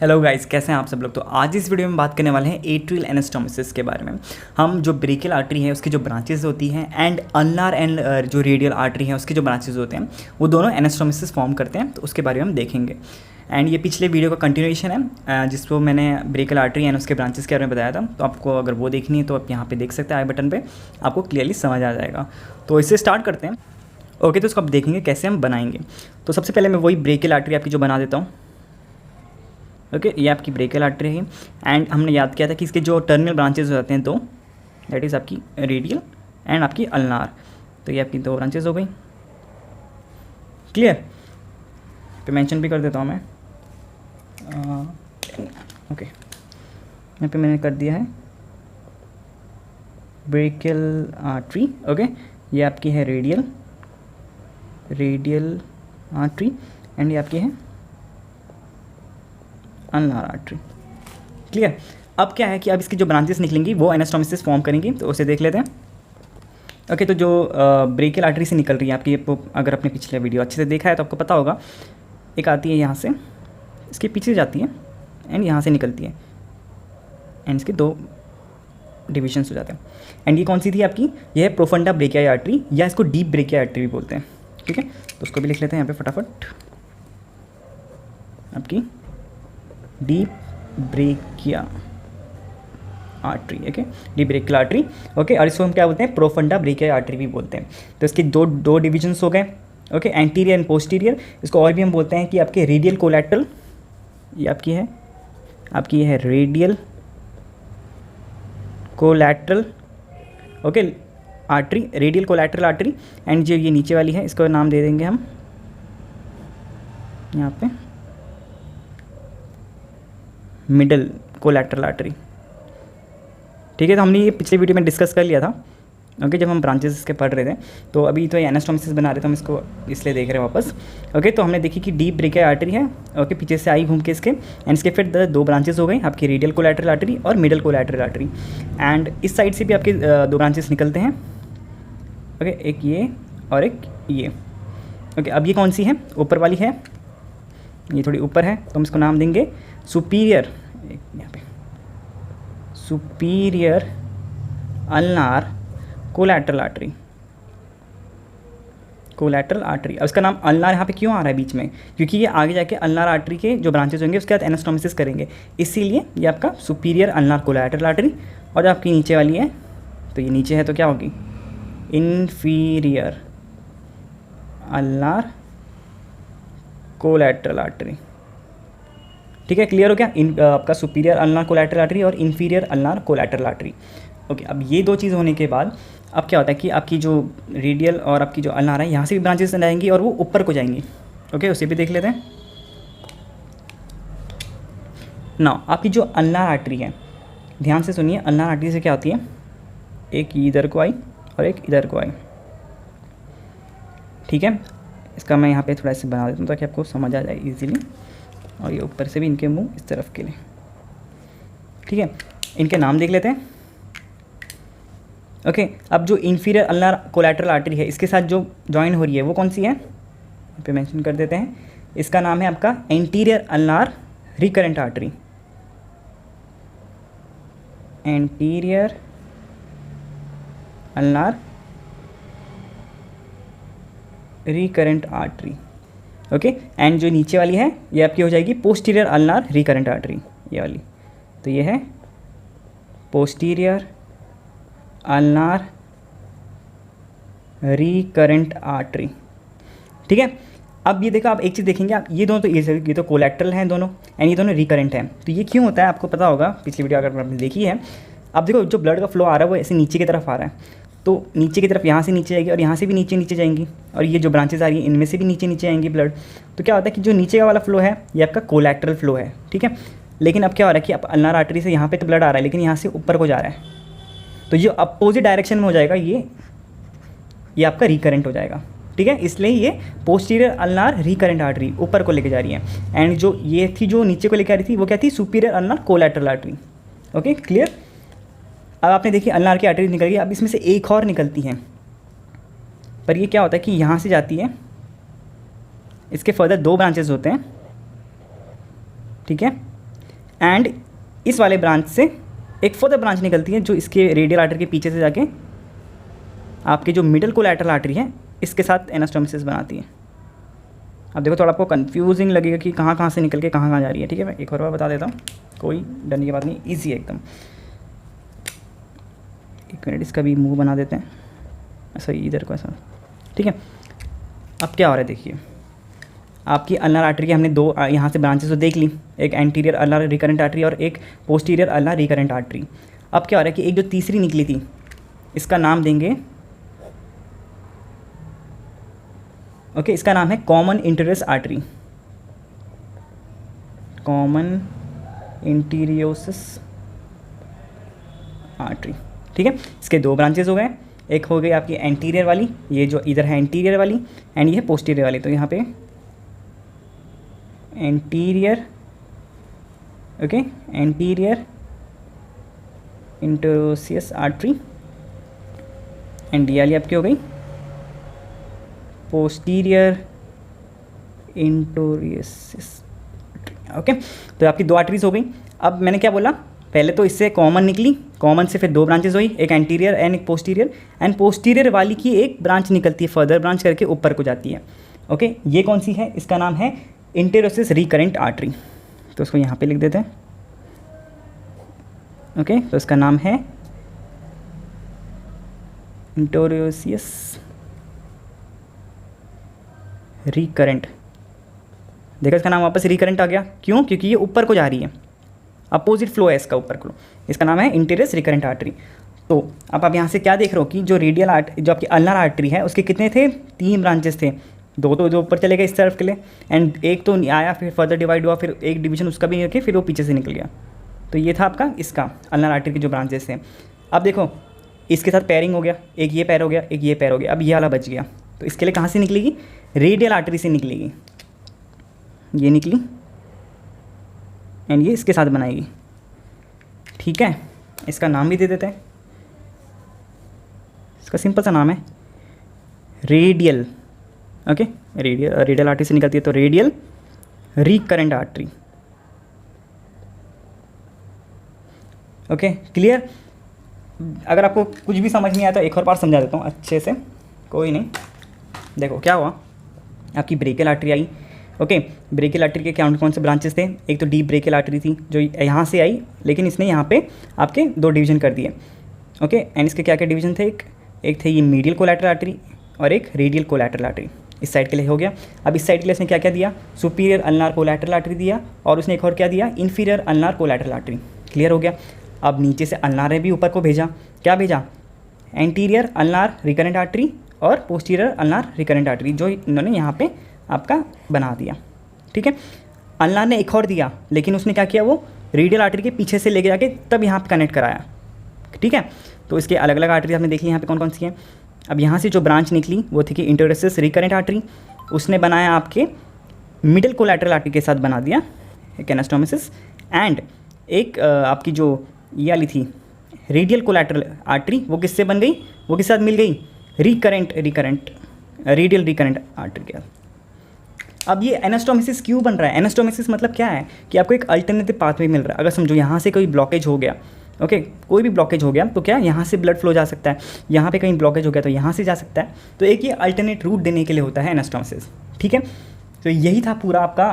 Hello guys, कैसे हैं आप सब लोग। तो आज इस वीडियो में बात करने वाले हैं एट्रियल एनास्टोमोसिस के बारे में। हम जो ब्रेकियल आर्टरी है उसकी जो ब्रांचेस होती हैं एंड अल्नार एंड जो रेडियल आर्टरी है उसके जो ब्रांचेस होते हैं वो दोनों एनास्टोमोसिस फॉर्म करते हैं, तो उसके बारे में हम देखेंगे। एंड ये पिछले वीडियो का कंटिन्यूएशन है जिसको मैंने ब्रेकियल आर्टरी एंड उसके ब्रांचेस के बारे में बताया था। तो आपको अगर वो देखनी है तो आप यहाँ पे देख सकते हैं, आई बटन पे आपको क्लियरली समझ आ जाएगा। तो इससे स्टार्ट करते हैं। ओके, तो इसको आप देखेंगे कैसे हम बनाएंगे। तो सबसे पहले मैं वही ब्रेकियल आर्टरी आपकी जो बना देता हूँ। ओके, ये आपकी ब्रेकियल आर्टरी है एंड हमने याद किया था कि इसके जो टर्मिनल ब्रांचेस हो जाते हैं दो, दैट इज़ आपकी रेडियल एंड आपकी अल्नार। तो ये आपकी दो ब्रांचेस हो गई। क्लियर? पे मेंशन भी कर देता हूँ मैं। ओके, यहाँ पे मैंने कर दिया है ब्रेकियल आर्टरी। ओके, ये आपकी है रेडियल आर्टरी एंड ये आपकी है अल्नार आर्टरी। क्लियर? अब क्या है कि अब इसकी जो ब्रांचेस निकलेंगी वो एनास्टोमोसिस फॉर्म करेंगी, तो उसे देख लेते हैं। ओके, तो जो ब्रेकियल आर्टरी से निकल रही है आपकी, अगर आपने पिछले वीडियो अच्छे से देखा है तो आपको पता होगा, एक आती है यहाँ से, इसके पीछे जाती है एंड यहाँ से निकलती है एंड इसके दो डिविजन्स हो जाते हैं। एंड ये कौन सी थी आपकी? ये है प्रोफंडा ब्रेकियाई आर्टरी, या इसको डीप ब्रेकियाई आर्टरी भी बोलते हैं। ठीक है, तो उसको भी लिख लेते हैं यहाँ पे फटाफट। आपकी deep brachia artery. Okay, deep brachial artery. Okay, और इसको हम क्या बोलते हैं? प्रोफंडा ब्रेकिया आर्टरी भी बोलते हैं। तो इसके दो डिविजन्स हो गए। Okay, anterior and posterior. इसको और भी हम बोलते हैं कि आपके रेडियल कोलैटरल, ये आपकी है radial collateral. Okay, artery, radial collateral artery. And जो ये नीचे वाली है इसको नाम दे देंगे हम यहाँ पे मिडल कोलैटरल आर्टरी। ठीक है, तो हमने ये पिछले वीडियो में डिस्कस कर लिया था। ओके, जब हम ब्रांचेस इसके पढ़ रहे थे। तो अभी तो ये एनास्टोमोसिस बना रहे थे हम इसको, इसलिए देख रहे हैं वापस। ओके, तो हमने देखी कि डीप ब्रेकिया आर्टरी है। ओके, पीछे से आई घूम के इसके एंड इसके फिर दो ब्रांचेस हो गई आपकी, रेडियल कोलैटरल आर्टरी और मिडल कोलैटरल आर्टरी। एंड इस साइड से भी आपके दो ब्रांचेस निकलते हैं। ओके, एक ये और एक ये। ओके, अब ये कौन सी है? ऊपर वाली है, ये थोड़ी ऊपर है, तो हम इसको नाम देंगे सुपीरियर, यहाँ पे सुपीरियर अल्नार कोलैटरल आर्टरी। अब इसका नाम अल्नार यहाँ पे क्यों आ रहा है बीच में? क्योंकि ये आगे जाके अल्नार आर्टरी के जो ब्रांचेस होंगे उसके बाद एनास्टोमोसिस करेंगे, इसीलिए ये आपका सुपीरियर अल्नार कोलैटरल आर्टरी। और जो आपकी नीचे वाली है, तो ये नीचे है तो क्या होगी? Inferior ulnar collateral artery. ठीक है, क्लियर हो गया? आपका सुपीरियर अल्नार कोलैटरल आर्टरी और inferior ulnar collateral artery. Okay, अब ये दो चीज़ होने के बाद अब क्या होता है कि आपकी जो रेडियल और आपकी जो अल्नार है यहाँ से भी ब्रांचेस जाएंगी और वो ऊपर को जाएंगी। ओके, उसे भी देख लेते हैं ना। आपकी जो अल्नार आर्टरी है, ध्यान से सुनिए, अल्नार आर्टरी से क्या होती है? एक इधर को आई और एक इधर को आई। ठीक है, इसका मैं यहाँ पे थोड़ा सा बना देता हूँ ताकि आपको समझ आ जाए ईजिली। और ये ऊपर से भी इनके मुंह इस तरफ के लिए। ठीक है, इनके नाम देख लेते हैं। ओके, अब जो इन्फीरियर अल्नार कोलैटरल आर्टरी है इसके साथ जो जॉइन हो रही है वो कौन सी है? यहाँ पे मेंशन कर देते हैं। इसका नाम है आपका anterior ulnar recurrent artery. Anterior ulnar recurrent artery. Okay, and जो नीचे वाली है ये आपकी हो जाएगी पोस्टीरियर अल्नार रिकरेंट आर्टरी, ये वाली। तो ये है पोस्टीरियर अल्नार रिकरेंट आर्टरी। ठीक है, अब ये देखो, आप एक चीज़ देखेंगे, आप ये दोनों तो ये तो कोलैटरल हैं दोनों एंड ये दोनों रिकरेंट हैं। तो ये क्यों होता है आपको पता होगा, पिछली वीडियो अगर आपने देखी है। अब देखो, जो ब्लड का फ्लो आ रहा है वो ऐसे नीचे की तरफ आ रहा है, तो नीचे की तरफ यहाँ से नीचे जाएगी और यहाँ से भी नीचे नीचे जाएंगी, और ये जो ब्रांचेस आ रही हैं इनमें से भी नीचे नीचे आएंगी ब्लड। तो क्या होता है कि जो नीचे का वाला फ्लो है ये आपका कोलैटरल फ्लो है। ठीक है, लेकिन अब क्या हो रहा है कि अब अल्नार आर्टरी से यहाँ पे तो ब्लड आ रहा है लेकिन यहाँ से ऊपर को जा रहा है, तो ये अपोजिट डायरेक्शन में हो जाएगा, ये आपका रिकरेंट हो जाएगा। ठीक है, इसलिए ये पोस्टीरियर अल्नार रिकरेंट आर्टरी ऊपर को लेके जा रही है। एंड जो ये थी जो नीचे को लेके आ रही थी वो क्या थी? Superior ulnar collateral artery. Okay, clear? अब आपने देखी अल्नार की आर्टरी निकल गई, अब इसमें से एक और निकलती है, पर ये क्या होता है कि यहाँ से जाती है, इसके फर्दर दो ब्रांचेस होते हैं। ठीक है, एंड इस वाले ब्रांच से एक फर्दर ब्रांच निकलती है जो इसके रेडियल आर्टरी के पीछे से जाके आपके जो मिडल कोलैटरल आर्टरी है इसके साथ एनास्टोमोसिस बनाती है। अब देखो थोड़ा आपको कंफ्यूजिंग लगेगा कि कहाँ कहाँ से निकल के कहाँ कहाँ जा रही है। ठीक है, मैं एक और बार बता देता हूँ, कोई डरने की बात नहीं, ईजी है एकदम। एक मिनट, इसका भी मुंह बना देते हैं ऐसा इधर को ऐसा। ठीक है, अब क्या हो रहा है देखिए, आपकी अल्नार आर्टरी की हमने दो यहाँ से ब्रांचेस तो देख ली, एक एंटीरियर अल्नार रिकरेंट आर्टरी और एक पोस्टीरियर अल्नार रिकरेंट आर्टरी। अब क्या हो रहा है कि एक जो तीसरी निकली थी इसका नाम देंगे, ओके, इसका नाम है कॉमन इंटीरियस आर्टरी, कॉमन इंटीरियोसिस आर्टरी। ठीक है, इसके दो ब्रांचेस हो गए, एक हो गई आपकी एंटीरियर वाली, ये जो इधर है एंटीरियर वाली, एंड ये है पोस्टीरियर वाली। तो यहाँ पे anterior, okay, anterior interosseous artery, and ये वाली आपकी हो गई पोस्टीरियर इंटीरियोसिस। ओके, तो आपकी दो आर्टरीज हो गई। अब मैंने क्या बोला, पहले तो इससे कॉमन निकली, कॉमन से फिर दो ब्रांचेज हुई, एक एंटीरियर एंड एक पोस्टीरियर, एंड पोस्टीरियर वाली की एक ब्रांच निकलती है, फर्दर ब्रांच करके ऊपर को जाती है। ओके, ये कौन सी है, इसका नाम है इंटीरियोसिस रिकरेंट आर्टरी। तो उसको यहाँ पे लिख देते हैं। ओके, तो इसका नाम है इंटीरियोसिस रिकरेंट। देखो इसका नाम वापस रिकरेंट आ गया, क्यों, क्योंकि ये ऊपर को जा रही है, अपोजिट फ्लो है इसका ऊपर को, इसका नाम है इंटीरियस रिकरेंट आर्टरी। तो अब आप यहाँ से क्या देख रहे हो कि जो रेडियल जो आपकी अल्नार आर्टरी है उसके कितने थे, 3 ब्रांचेस थे, दो तो जो ऊपर चले गए इस तरफ के लिए, एंड एक तो आया फिर फर्दर डिवाइड हुआ, फिर एक डिवीजन उसका भी करके फिर वो पीछे से निकल गया। तो ये था आपका इसका अल्नार आर्टरी के जो ब्रांचेस थे। अब देखो इसके साथ पैरिंग हो गया, एक ये पैर हो गया, एक ये पैर हो गया, अब ये वाला बच गया। तो इसके लिए कहाँ से निकलेगी, रेडियल आर्टरी से निकलेगी, ये निकली एंड ये इसके साथ बनाएगी। ठीक है, इसका नाम भी दे देते हैं, इसका सिंपल सा नाम है रेडियल। ओके, रेडियल आर्टरी से निकलती है तो radial recurrent artery. Okay, clear. अगर आपको कुछ भी समझ नहीं आया तो एक और बार समझा देता हूँ अच्छे से, कोई नहीं। देखो क्या हुआ, आपकी ब्रेकियल आर्टरी आई। ओके, ब्रेकियल आर्टरी के कौन से ब्रांचेस थे, एक तो डीप ब्रेकियल आर्टरी थी जो यहाँ से आई, लेकिन इसने यहाँ पे आपके 2 डिवीजन कर दिए। ओके, एंड इसके क्या क्या डिवीजन थे, एक थे ये मीडियल कोलैटरल आर्टरी और एक रेडियल कोलैटरल आर्टरी। इस साइड के लिए हो गया। अब इस साइड के लिए इसने क्या क्या दिया, सुपीरियर अल्नार कोलैटरल आर्टरी दिया, और उसने एक और क्या दिया, inferior ulnar collateral artery. Clear हो गया। अब नीचे से अल्नार ने भी ऊपर को भेजा, क्या भेजा, एंटीरियर अल्नार रिकरेंट आर्टरी और पोस्टीरियर अल्नार रिकरेंट आर्टरी, जो इन्होंने यहाँ पे आपका बना दिया। ठीक है, अल्नार ने एक और दिया, लेकिन उसने क्या किया, वो रेडियल आर्टरी के पीछे से लेके जाके तब यहाँ पे कनेक्ट कराया। ठीक है, तो इसके अलग अलग आर्टरी आपने देख ली यहाँ पे कौन कौन सी हैं। अब यहाँ से जो ब्रांच निकली वो थी कि इंटीरियोसिस रिकरेंट आर्टरी, उसने बनाया आपके मिडिल कोलैटरल आर्टरी के साथ बना दिया एक एनास्टोमोसिस, एंड एक आपकी जो ये वाली थी रेडियल कोलैटरल आर्टरी, वो किससे बन गई, वो किसके साथ मिल गई, रेडियल रिकरेंट आर्टरी के। अब ये एनास्टोमोसिस क्यों बन रहा है, एनास्टोमोसिस मतलब क्या है कि आपको एक अल्टरनेटिव पाथवे मिल रहा है। अगर समझो यहाँ से कोई ब्लॉकेज हो गया, ओके, कोई भी ब्लॉकेज हो गया तो क्या यहाँ से ब्लड फ्लो जा सकता है, यहाँ पे कहीं ब्लॉकेज हो गया तो यहाँ से जा सकता है। तो एक ये अल्टरनेट रूट देने के लिए होता है एनास्टोमोसिस। ठीक है, तो यही था पूरा आपका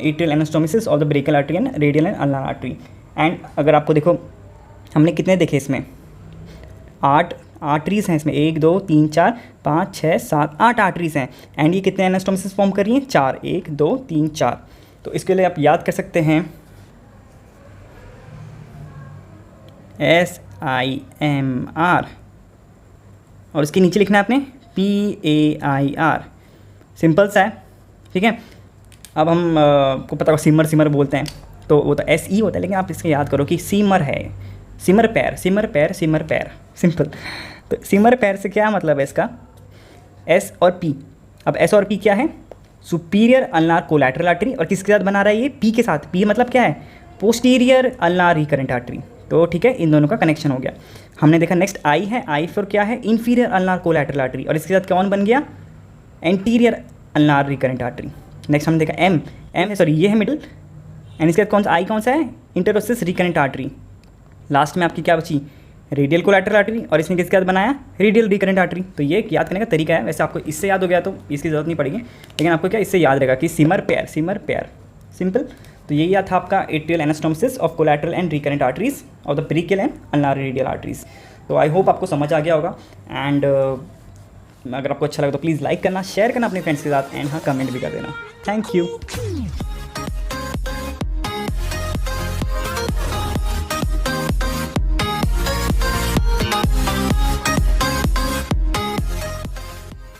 atrial anastomosis of the brachial artery and radial and ulnar artery. And अगर आपको देखो हमने कितने देखे इसमें, 8 आर्टरीज़ हैं इसमें, 1 2 3 4 5 6 7 8 आर्टरीज़ हैं। एंड ये कितने एनास्टोमोसिस फॉर्म कर रही हैं, 4, 1 2 3 4। तो इसके लिए आप याद कर सकते हैं SIMR, और इसके नीचे लिखना है आपने PAIR, सिंपल सा है। ठीक है, अब हम को पता होगा सिमर बोलते हैं, तो वो तो SE होता है, लेकिन आप इसके याद करो कि सीमर है, सिमर पैर, सिंपल। तो सिमर पैर से क्या मतलब है इसका, S और P। अब S और P क्या है, सुपीरियर अल्नार कोलैटरल आर्टरी, और किसके साथ बना रहा है ये, P के साथ। P मतलब क्या है, पोस्टीरियर अल्नार रिकरेंट आर्टरी। तो ठीक है, इन दोनों का कनेक्शन हो गया। हमने देखा नेक्स्ट I है, I फिर क्या है, इन्फीरियर अल्नार कोलैटरल आर्टरी, और इसके साथ कौन बन गया, anterior ulnar recurrent artery. Next हमने देखा M है, सॉरी ये है मिडिल, एंड इसके बाद कौन सा है, इंटरोसिस रिकरेंट आर्टरी। लास्ट में आपकी क्या बची, रेडियल कोलैटरल आर्टरी, और इसने किसके बाद बनाया, रेडियल रिकरेंट आर्टरी। तो ये याद करने का तरीका है, वैसे आपको इससे याद हो गया तो इसकी ज़रूरत नहीं पड़ेगी, लेकिन आपको क्या इससे याद रहेगा कि सिमर पेयर, सिंपल। तो यही था आपका atrial anastomosis of collateral and recurrent arteries of the brachial and ulnar radial arteries. तो आई होप आपको समझ आ गया होगा। एंड अगर आपको अच्छा लगा तो प्लीज़ लाइक करना, शेयर करना अपने फ्रेंड्स के साथ, एंड हाँ कमेंट भी कर देना। Thank you.